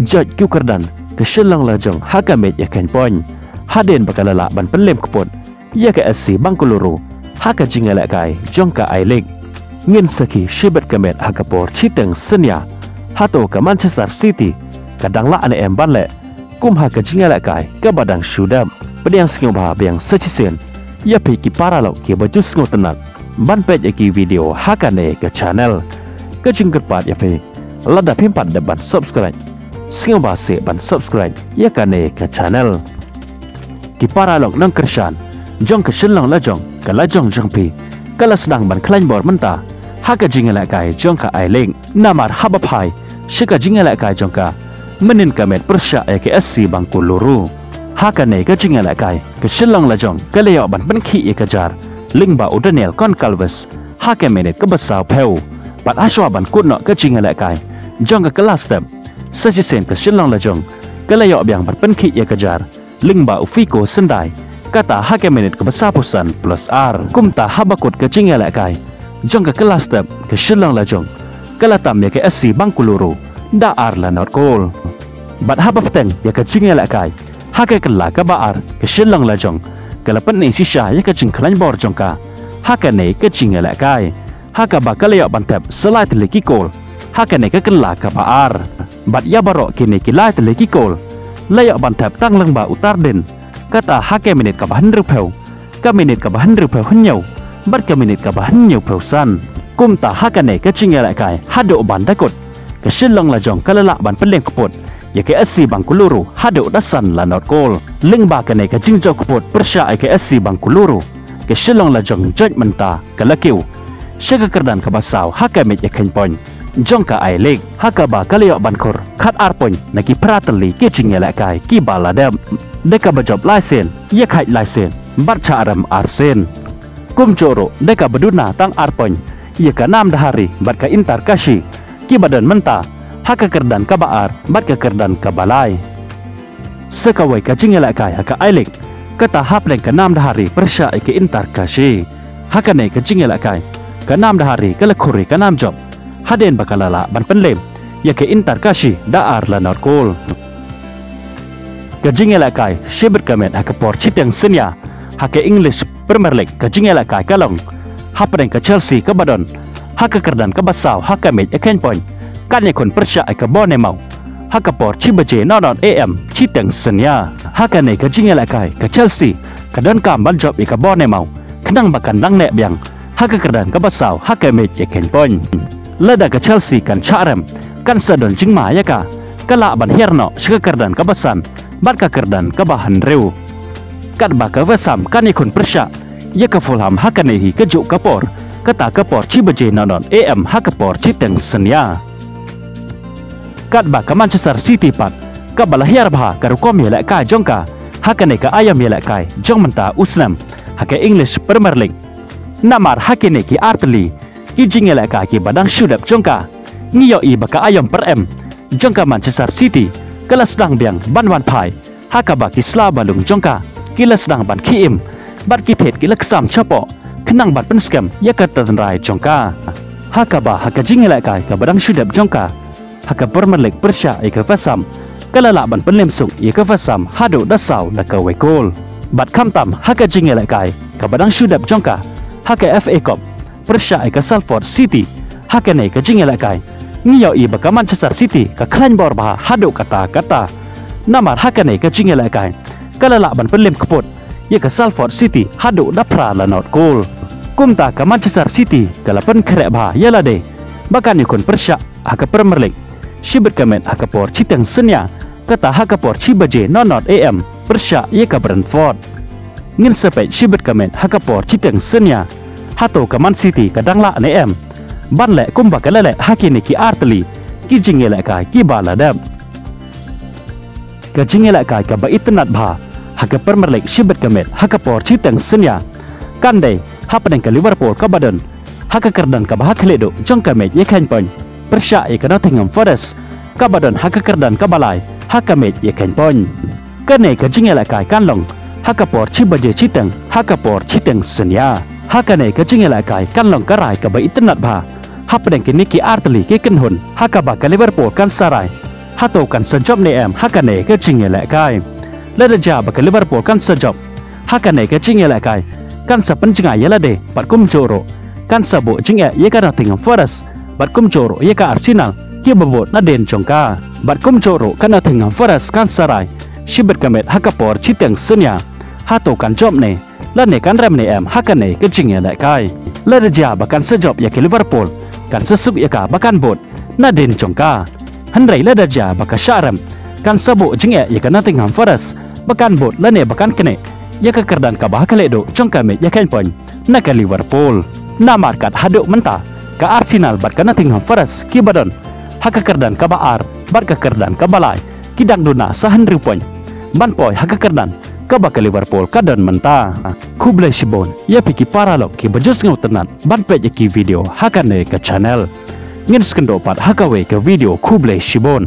Judge Kukerdan keselang lajong hakamet ya kenpoin haden bakalala ban penlem kepot ya ke SC Bangkuluru haka jingalak kai jongka ailik ngin saki shibat kamet hakapor chiteng senya hato ke Manchester City kadang la ane embanle kum haka jingalak kai ke badang shudam pedang singobha biang sechisen ya piki paralok ke baju singo tenak ban pet ya ki video haka ne ke channel ke jingkerpat ya pe lada pimpat deban subscribe singobha se ban subscribe ya kane ke channel ki paralok nang kersan jong ke selang lajong ke lajong jengpi kala sedang ban klain bor menta haka jingalak kai jongka ailing namar habapai shika jingalak kai jongka menin kamet persya ya ke SC Bangkuluru haka ne ke jingalak kai ke selang lajong ke leyok ban benki ya kejar lingba udanel kon kalves haka menit ke besau peu bat aswa ban kutno ke jingalak kai jongka kelas tem sejisen ke selang lajong ke leyok biang ban benki ya kejar lingba ufiko sendai kata haka menit ke besar pusan plus R kumta habakut ke jingalak kai jong ke kelas tep ke selang lajong kelatam ya ke SC Bangkuluru da ar la not goal bat haba peteng ya ke jingalak kai haka kela ke baar ke selang lajong kelapan ni sisa ya ke jingklain bor jongka haka ne ke jingalak kai haka bakal ya bantep selai teleki goal haka ne ke kela ke baar bat ya barok kini kilai teleki goal layak bantep tang lengba utar den kata haka menit ke bahan rupeu ke menit ke bahan rupeu henyau bat ke menit ke bahan nyau peusan kum ta haka ne ke jingalak kai hado ban dakot ke selang lajong kalala ban peleng kepot ya ke SC Bangkuluru hado dasan la not goal lingba ke ne ke jingjo kepot persya ke SC Bangkuluru ke selang lajong judge menta ke lakiu shaka kerdan ke basau haka met ya kenpoin jongka ailik haka ba kalio bankor khat arpoin naki pratali ke jingalak kai ki baladam deka bajob laisen ya khai laisen bat charam arsen kum coro deka beduna tang arpoin ya ka nam dahari bat ka intar kashi ki badan menta haka kerdan ka baar bat ka kerdan ka balai sekawai ka jingalak kai haka ailik kata hapleng ka nam dahari persya ke intar kashi haka ne ka jingalak kai ka nam dahari ka lekuri ka nam job haden bakalala ban penlem ya ke intar kashi da ar la not goal ka jingalak kai shibet kamet haka por chiteng senya haka English Premier League ka jingalak kai kalong hapreng ka Chelsea ka badon haka kerdan ka basau haka met ya kenpoin kan ya kon persya ka bonemau haka por chibaje non am chiteng senya haka ne ka jingalak kai ka Chelsea ka don kam ban job ka bonemau kenang bakan dang ne biang haka kerdan ka basau haka met ya kenpoin lada ke Chelsea kan charem kan sadon jingma ya ka kala ban herno shika kerdan ka basan bat ka kerdan ka bahan reu kat ba ka vasam kan ikun persya ya ka Fulham haka nehi ke juk kapor kata kapor chibaje nonon am haka por chiteng senya kat ba ka Manchester City pat ka balahir bha ka rukom ya ka jongka haka ne ka ayam ya kai jong menta usnam haka English Premier League namar haka ne ki artli ki jingalak ka ki badang shudap jongka ngiyo i baka ayam per m jongka Manchester City kala sedang biang banwan pai haka baki sla balung jongka kila sedang ban kiim bat ki phet ki laksam chapo kenang bat penskam ya ka tanrai jongka haka ba haka jingalak ka badang shudap jongka haka Premier League persya ka fasam kala la ban penlem suk ka fasam hado dasau na ka wekol bat kamtam haka jingalak ka badang shudap jongka haka FA Cup persya ke Salford City haka ne ka jingalak kai ngiyo i baka Manchester City ka klain bor bah hado kata namar haka ne ka jingalak kai kalala ban pelem kepot ya ka Salford City hado dapra la not goal kumta ka Manchester City kala pen krek bah yala de bakan ikon persya haka Premier League shibet kamet haka por chiteng senya kata haka por chibaje not am persya ya ka Brentford ngin sepet shibet kamet haka por chiteng senya hato ka Man City kadang la ne em ban le kumba ka lele haki ni ki artli ki jingalak ka ki baladam ka jingalak ka ba itnat bha haka Premier League shibet kamet haka por chiteng senya kande hapeng ka Liverpool ka badan haka kerdan ka bah khledo jong kamet ye khanpon persya e ka Nottingham Forest ka badan haka kerdan ka balai haka met ye khanpon kane ka jingalak ka kanlong haka por chibaje chiteng haka por chiteng senya haka ne ka jingalak kai kan long karai ka ba itnat bha hapeng ke niki artli ke kenhun haka ba ka Liverpool kan sarai Hatau kan sejop ne em hakane ke cingye lek kai. Lada ja baka Liverpool kan sejop. Hakane ke cingye lek kai. Kan sa pencinga yala de bat kum joro. Kan sa bo cingye ye ka Nottingham Forest. Bat kum joro ye ka Arsenal. Ki babot na den jongka. Bat kum joro kan Nottingham Forest kan sarai. Shibet kamet hakapor citeng sunya. Hatau kan job ne. Lane kan rem ne em hakane ke cingye lek kai. Lada ja bakan sejop ye ke Liverpool. Kan sesuk ye ka bakan bot. Na den jongka. Handrai lada ja baka syaram. Kan sabo jingye ye ka Nottingham Forest. Bakan bot lane bakan kene. Ya ke kerdan ka bah kaledo jongka me ya kan poin. Na ke Liverpool. Na markat haduk mentah. Ka Arsenal bat ka Nottingham Forest ki badon. Haka kerdan ka baar bat ka kerdan ka balai. Kidak duna sahan ripoin. Ban poi haka kerdan ka ba ke Liverpool kadon mentah. Kublai Shibon ya piki paralog ki bejus ngau tenat ban pet ya ki video hakane ke channel. Ngin skendo pat hakawe ke video Kublai Shibon.